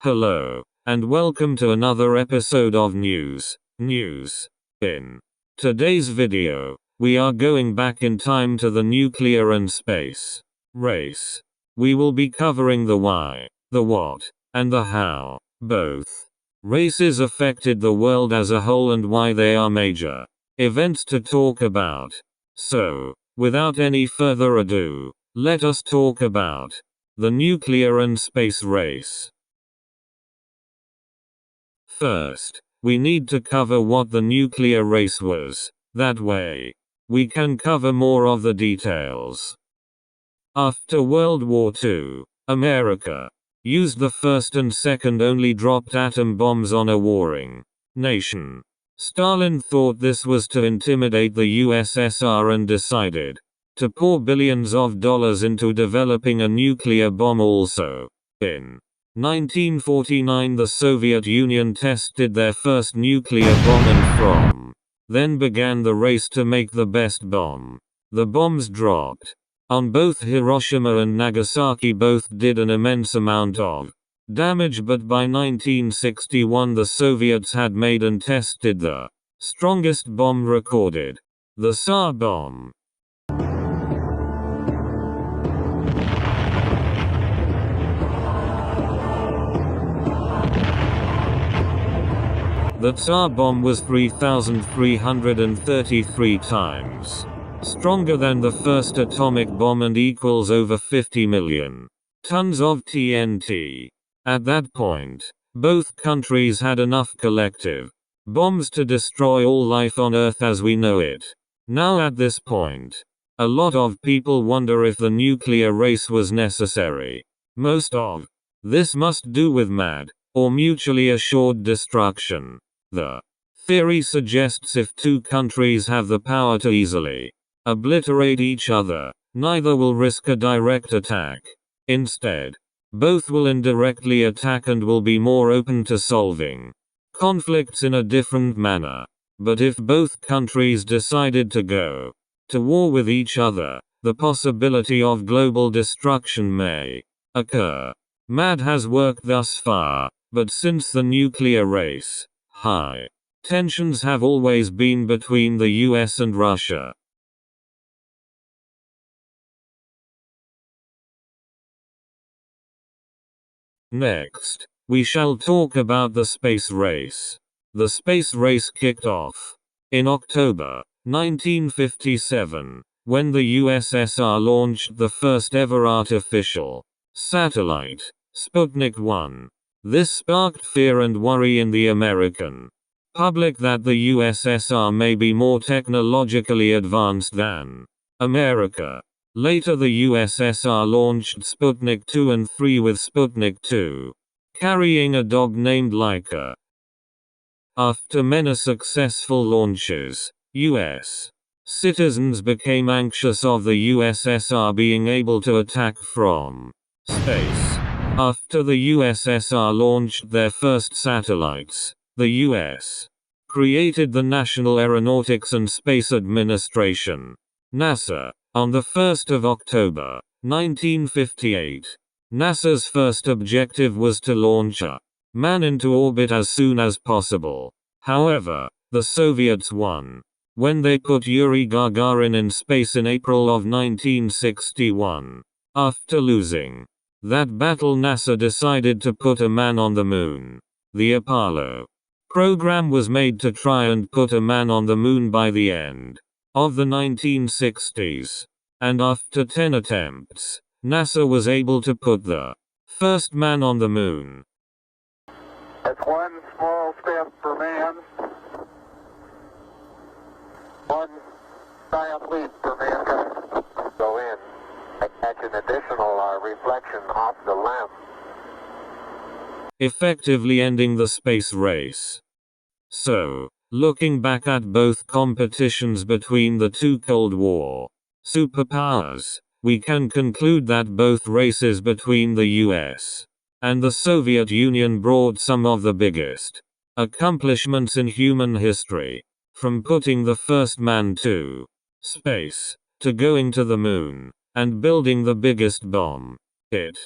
Hello, and welcome to another episode of News. In today's video, we are going back in time to the nuclear and space race. We will be covering the why, the what, and the how. Both races affected the world as a whole and why they are major events to talk about. So, without any further ado, let us talk about the nuclear and space race. First, we need to cover what the nuclear race was. That way, we can cover more of the details. After World War II, America used the first and second only dropped atom bombs on a warring nation. Stalin thought this was to intimidate the USSR and decided to pour billions of dollars into developing a nuclear bomb also. In 1949 the Soviet Union tested their first nuclear bomb and from then began the race to make the best bomb. The bombs dropped on both Hiroshima and Nagasaki both did an immense amount of damage, but by 1961 the Soviets had made and tested the strongest bomb recorded, the Tsar bomb. The Tsar bomb was 3,333 times stronger than the first atomic bomb and equals over 50 million tons of TNT. At that point, both countries had enough collective bombs to destroy all life on Earth as we know it. Now at this point, a lot of people wonder if the nuclear race was necessary. Most of this must do with mad or mutually assured destruction. The theory suggests if two countries have the power to easily obliterate each other, neither will risk a direct attack. Instead, both will indirectly attack and will be more open to solving conflicts in a different manner. But if both countries decided to go to war with each other, the possibility of global destruction may occur. MAD has worked thus far, but since the nuclear race, high tensions have always been between the US and Russia. Next, we shall talk about the space race. The space race kicked off in October 1957, when the USSR launched the first ever artificial satellite, Sputnik 1. This sparked fear and worry in the American public that the USSR may be more technologically advanced than America. Later the USSR launched Sputnik 2 and 3 with Sputnik 2 carrying a dog named Laika. After many successful launches, US citizens became anxious of the USSR being able to attack from space. After the USSR launched their first satellites, the US created the National Aeronautics and Space Administration, NASA. On the 1st of October, 1958, NASA's first objective was to launch a man into orbit as soon as possible. However, the Soviets won when they put Yuri Gagarin in space in April of 1961. After losing that battle, NASA decided to put a man on the moon. The Apollo program was made to try and put a man on the moon by the end of the 1960s, and after 10 attempts, NASA was able to put the first man on the moon. It's one small step for man, one giant leap for mankind. Go in and catch an additional reflection off the lamp, effectively ending the space race. So, looking back at both competitions between the two Cold War superpowers, we can conclude that both races between the US and the Soviet Union brought some of the biggest accomplishments in human history, from putting the first man to space, to going to the moon, and building the biggest bomb. It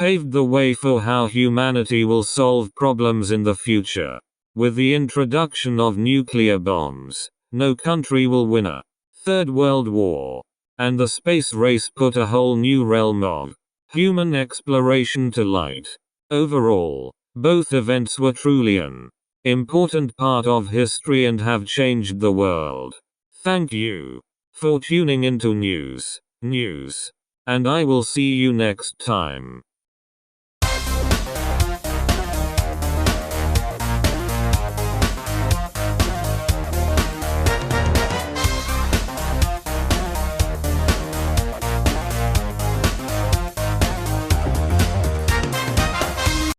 paved the way for how humanity will solve problems in the future. With the introduction of nuclear bombs, no country will win a Third World War. And the space race put a whole new realm of human exploration to light. Overall, both events were truly an important part of history and have changed the world. Thank you for tuning into news, and I will see you next time.